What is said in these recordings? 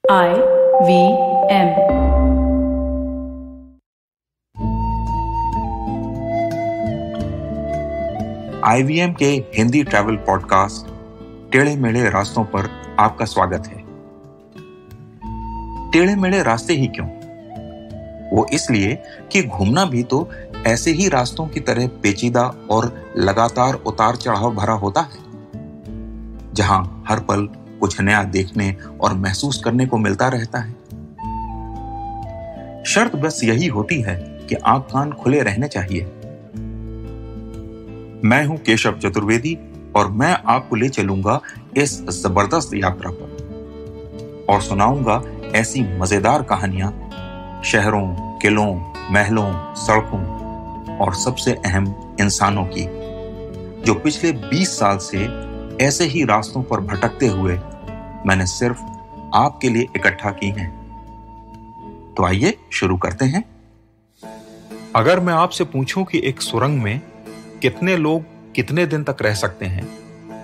IVM। IVM के Hindi travel podcast टेढ़े मेढ़े रास्तों पर आपका स्वागत है। टेढ़े मेढ़े रास्ते ही क्यों? वो इसलिए कि घूमना भी तो ऐसे ही रास्तों की तरह पेचीदा और लगातार उतार चढ़ाव भरा होता है, जहां हर पल कुछ नया देखने और महसूस करने को मिलता रहता है। शर्त बस यही होती है कि आंख कान खुले रहने चाहिए। मैं हूं केशव चतुर्वेदी और मैं आपको ले चलूंगा इस जबरदस्त यात्रा पर और सुनाऊंगा ऐसी मजेदार कहानियां शहरों, किलों, महलों, सड़कों और सबसे अहम इंसानों की, जो पिछले 20 साल से ऐसे ही रास्तों पर भटकते हुए मैंने सिर्फ आपके लिए इकट्ठा की हैं। तो आइए शुरू करते हैं। अगर मैं आपसे पूछूं कि एक सुरंग में कितने लोग कितने दिन तक रह सकते हैं,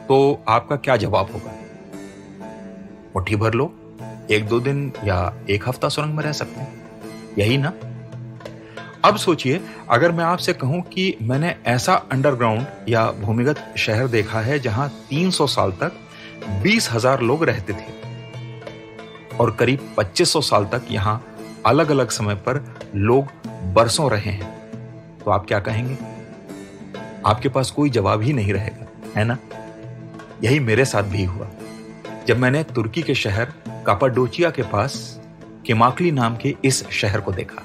तो आपका क्या जवाब होगा? मुट्ठी भर लोग 1-2 दिन या 1 हफ्ता सुरंग में रह सकते हैं, यही ना? अब सोचिए, अगर मैं आपसे कहूं कि मैंने ऐसा अंडरग्राउंड या भूमिगत शहर देखा है जहां 300 साल तक 20,000 लोग रहते थे और करीब 2500 साल तक यहां अलग अलग समय पर लोग बरसों रहे हैं, तो आप क्या कहेंगे? आपके पास कोई जवाब ही नहीं रहेगा, है ना? यही मेरे साथ भी हुआ जब मैंने तुर्की के शहर कापाडोचिया के पास केमाकली नाम के इस शहर को देखा।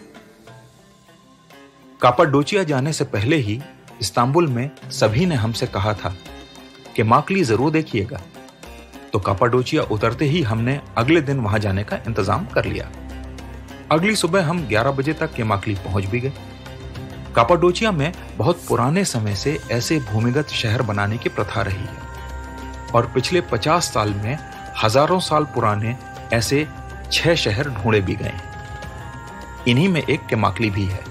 कापाडोचिया जाने से पहले ही इस्तांबुल में सभी ने हमसे कहा था कि केमाकली जरूर देखिएगा, तो कापाडोचिया उतरते ही हमने अगले दिन वहां जाने का इंतजाम कर लिया। अगली सुबह हम 11 बजे तक केमाकली पहुंच भी गए। कापाडोचिया में बहुत पुराने समय से ऐसे भूमिगत शहर बनाने की प्रथा रही है और पिछले 50 साल में हजारों साल पुराने ऐसे 6 शहर ढूंढे भी गए हैं। इन्हीं में एक केमाकली भी है।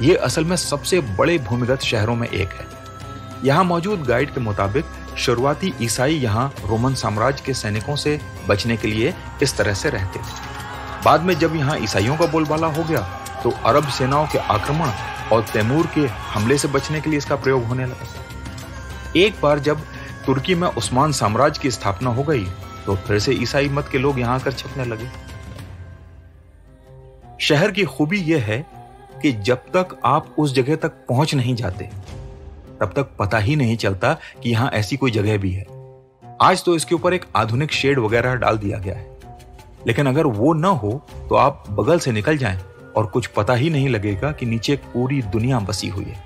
ये असल में सबसे बड़े भूमिगत शहरों में एक है। यहाँ मौजूद गाइड के मुताबिक शुरुआती ईसाई यहाँ रोमन साम्राज्य के सैनिकों से बचने के लिए इस तरह से रहते थे। बाद में जब यहाँ ईसाइयों का बोलबाला हो गया तो अरब सेनाओं के आक्रमण और तैमूर के हमले से बचने के लिए इसका प्रयोग होने लगा। एक बार जब तुर्की में उस्मान साम्राज्य की स्थापना हो गई तो फिर से ईसाई मत के लोग यहाँ आकर छिपने लगे। शहर की खूबी यह है कि जब तक आप उस जगह तक पहुंच नहीं जाते तब तक पता ही नहीं चलता कि यहां ऐसी कोई जगह भी है। आज तो इसके ऊपर एक आधुनिक शेड वगैरह डाल दिया गया है, लेकिन अगर वो न हो तो आप बगल से निकल जाएं और कुछ पता ही नहीं लगेगा कि नीचे पूरी दुनिया बसी हुई है।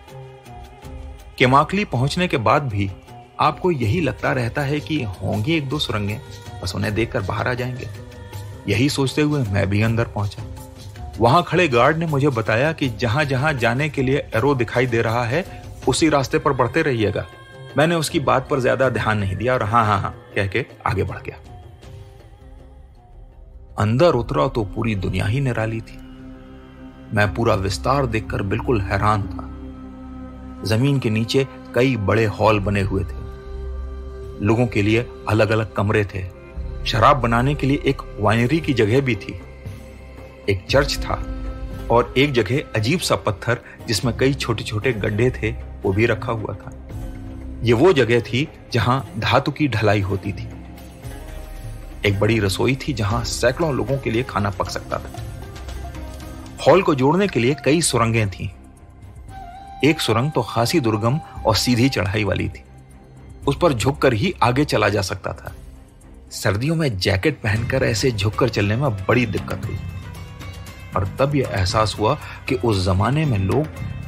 केमाकली पहुंचने के बाद भी आपको यही लगता रहता है कि होंगी 1-2 सुरंगें, बस उन्हें देखकर बाहर आ जाएंगे। यही सोचते हुए मैं भी अंदर पहुंचा। वहां खड़े गार्ड ने मुझे बताया कि जहां जहां जाने के लिए एरो दिखाई दे रहा है उसी रास्ते पर बढ़ते रहिएगा। मैंने उसकी बात पर ज्यादा ध्यान नहीं दिया और हाँ कह के आगे बढ़ गया। अंदर उतरा तो पूरी दुनिया ही निराली थी। मैं पूरा विस्तार देखकर बिल्कुल हैरान था। जमीन के नीचे कई बड़े हॉल बने हुए थे। लोगों के लिए अलग अलग कमरे थे। शराब बनाने के लिए एक वाइनरी की जगह भी थी। एक चर्च था और एक जगह अजीब सा पत्थर जिसमें कई छोटे छोटे गड्ढे थे वो भी रखा हुआ था। ये वो जगह थी जहां धातु की ढलाई होती थी। एक बड़ी रसोई थी जहां सैकड़ों लोगों के लिए खाना पक सकता था। हॉल को जोड़ने के लिए कई सुरंगें थीं। एक सुरंग तो खासी दुर्गम और सीधी चढ़ाई वाली थी। उस पर झुककर ही आगे चला जा सकता था। सर्दियों में जैकेट पहनकर ऐसे झुककर चलने में बड़ी दिक्कत हुई और तब यह एहसास हुआ कि उस जमाने में लोग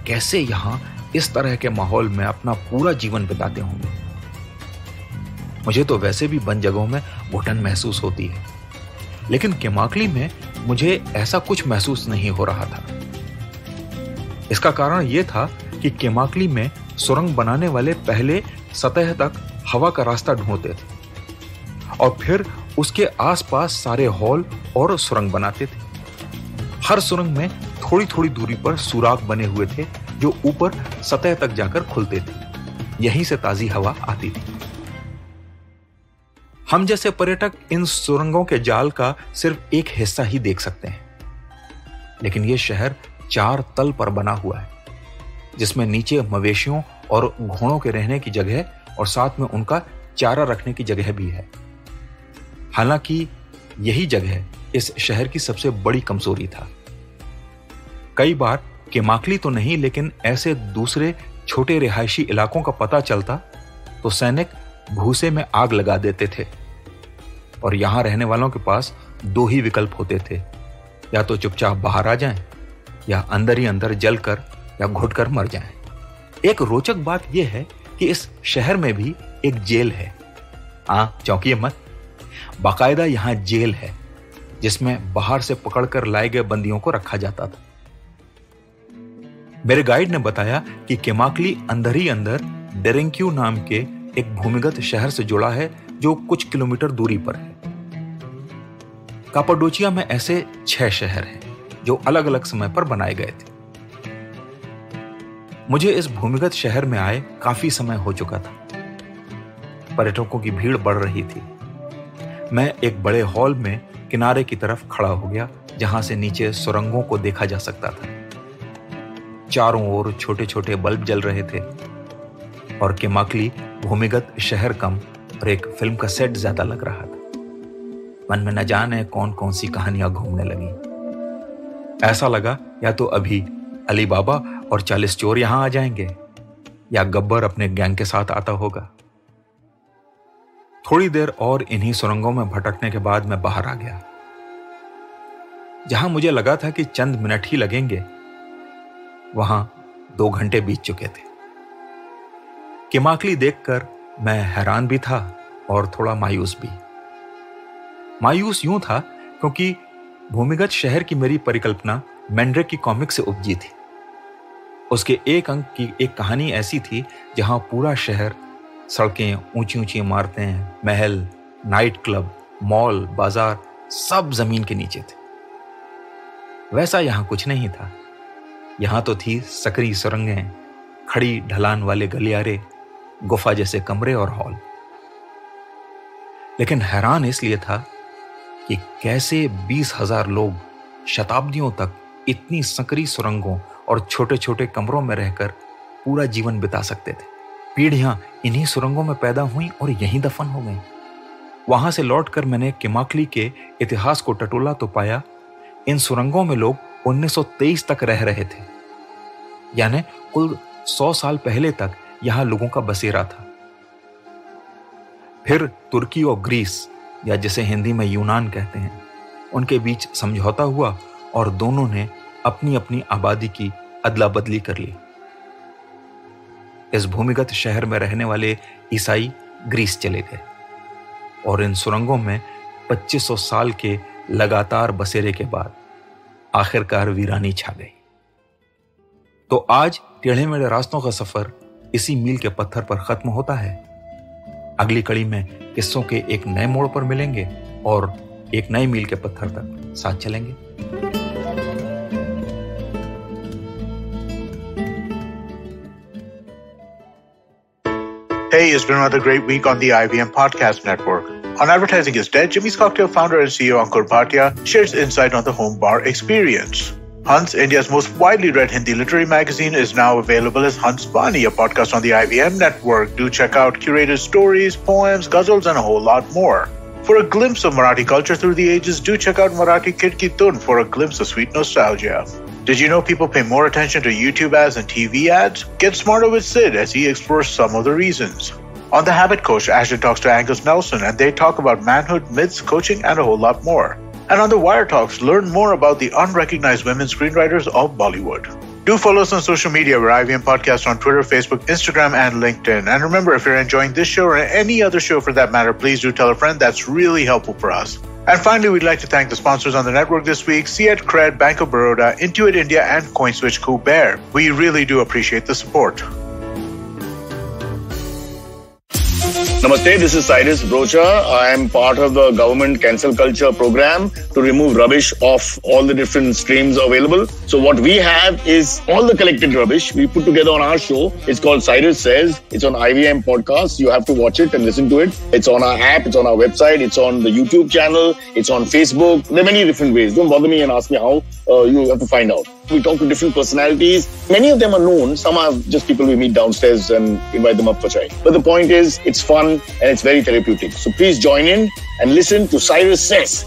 कैसे यहां इस तरह के माहौल में अपना पूरा जीवन बिताते होंगे। मुझे तो वैसे भी बंद जगहों में घुटन महसूस होती है, लेकिन केमाकली में मुझे ऐसा कुछ महसूस नहीं हो रहा था। इसका कारण यह था कि केमाकली में सुरंग बनाने वाले पहले सतह तक हवा का रास्ता ढूंढते थे और फिर उसके आसपास सारे हॉल और सुरंग बनाते थे। हर सुरंग में थोड़ी थोड़ी दूरी पर सुराख बने हुए थे जो ऊपर सतह तक जाकर खुलते थे। यहीं से ताजी हवा आती थी। हम जैसे पर्यटक इन सुरंगों के जाल का सिर्फ एक हिस्सा ही देख सकते हैं, लेकिन यह शहर 4 तल पर बना हुआ है, जिसमें नीचे मवेशियों और घोड़ों के रहने की जगह और साथ में उनका चारा रखने की जगह भी है। हालांकि यही जगह इस शहर की सबसे बड़ी कमजोरी था। कई बार केमाकली तो नहीं, लेकिन ऐसे दूसरे छोटे रिहायशी इलाकों का पता चलता तो सैनिक भूसे में आग लगा देते थे, और यहां रहने वालों के पास 2 ही विकल्प होते थे, या तो चुपचाप बाहर आ जाएं या अंदर ही अंदर जलकर या घुटकर मर जाएं। एक रोचक बात यह है कि इस शहर में भी एक जेल है। चौंकिए मत, बाकायदा यहां जेल है जिसमें बाहर से पकड़कर लाए गए बंदियों को रखा जाता था। मेरे गाइड ने बताया कि केमाकली अंदर ही अंदर डेरेंक्यू नाम के एक भूमिगत शहर से जुड़ा है जो कुछ किलोमीटर दूरी पर है। कापाडोचिया में ऐसे 6 शहर हैं जो अलग अलग समय पर बनाए गए थे। मुझे इस भूमिगत शहर में आए काफी समय हो चुका था। पर्यटकों की भीड़ बढ़ रही थी। मैं एक बड़े हॉल में किनारे की तरफ खड़ा हो गया, जहां से नीचे सुरंगों को देखा जा सकता था। चारों ओर छोटे छोटे बल्ब जल रहे थे और केमाकली भूमिगत शहर कम और एक फिल्म का सेट ज्यादा लग रहा था। मन में न जाने कौन कौन सी कहानियां घूमने लगी। ऐसा लगा या तो अभी अली बाबा और 40 चोर यहां आ जाएंगे, या गब्बर अपने गैंग के साथ आता होगा। थोड़ी देर और इन्हीं सुरंगों में भटकने के बाद मैं बाहर आ गया। जहां मुझे लगा था कि चंद मिनट ही लगेंगे, वहां 2 घंटे बीत चुके थे। केमाकली देखकर मैं हैरान भी था और थोड़ा मायूस भी। मायूस यूं था क्योंकि भूमिगत शहर की मेरी परिकल्पना मैंड्रेक की कॉमिक से उपजी थी। उसके एक अंक की एक कहानी ऐसी थी जहां पूरा शहर, सड़कें, ऊंची ऊंची इमारतें, महल, नाइट क्लब, मॉल, बाजार सब जमीन के नीचे थे। वैसा यहां कुछ नहीं था। यहां तो थी सकरी सुरंगें, खड़ी ढलान वाले गलियारे, गुफा जैसे कमरे और हॉल। लेकिन हैरान इसलिए था कि कैसे 20,000 लोग शताब्दियों तक इतनी सकरी सुरंगों और छोटे छोटे कमरों में रहकर पूरा जीवन बिता सकते थे। पीढ़ियां इन्हीं सुरंगों में पैदा हुई और यहीं दफन हो गईं। वहां से लौटकर मैंने केमाकली के इतिहास को टटोला तो पाया इन सुरंगों में लोग 1923 तक रह रहे थे, यानी कुल 100 साल पहले तक यहां लोगों का बसेरा था। फिर तुर्की और ग्रीस, या जिसे हिंदी में यूनान कहते हैं, उनके बीच समझौता हुआ और दोनों ने अपनी अपनी आबादी की अदला बदली कर ली। इस भूमिगत शहर में रहने वाले ईसाई ग्रीस चले गए और इन सुरंगों में 2500 साल के लगातार बसेरे के बाद आखिरकार वीरानी छा गई। तो आज टेढ़े मेढ़े रास्तों का सफर इसी मील के पत्थर पर खत्म होता है। अगली कड़ी में किस्सों के एक नए मोड़ पर मिलेंगे और एक नए मील के पत्थर तक साथ चलेंगे। Hey, it's been another great week on the IVM Podcast Network. On Advertising is Dead, Jimmy's Cocktail founder and CEO Ankur Bhatia shares insight on the home bar experience. Hans, India's most widely read Hindi literary magazine, is now available as Hans Bani, a podcast on the IVM Network. Do check out curated stories, poems, ghazals, and a whole lot more. For a glimpse of Marathi culture through the ages, do check out Marathi Kid Ki Tun for a glimpse of sweet nostalgia. Did you know people pay more attention to YouTube ads and TV ads? Get smarter with Sid as he explores some of the reasons. On The Habit Coach, Ashton talks to Angus Nelson and they talk about manhood, myths, coaching, and a whole lot more. And on The Wire Talks, learn more about the unrecognized women screenwriters of Bollywood. Do follow us on social media. We're IVM Podcast on Twitter, Facebook, Instagram, and LinkedIn. And remember, if you're enjoying this show or any other show for that matter, please do tell a friend. That's really helpful for us. And finally, we'd like to thank the sponsors on the network this week: Siet Cred, Bank of Baroda, Intuit India, and CoinSwitch Kuber. We really do appreciate the support. Namaste, this is Cyrus Brocha. I am part of the government cancel culture program to remove rubbish off all the different streams available. So what we have is all the collected rubbish we put together on our show. It's called Cyrus Says. It's on IVM Podcast. You have to watch it and listen to it. It's on our app. It's on our website. It's on the YouTube channel. It's on Facebook. There are many different ways. Don't bother me and ask me how. You have to find out. We talk to different personalities. Many of them are known. Some are just people we meet downstairs and invite them up for chai. But the point is, it's fun and it's very therapeutic. So please join in and listen to Cyrus Says.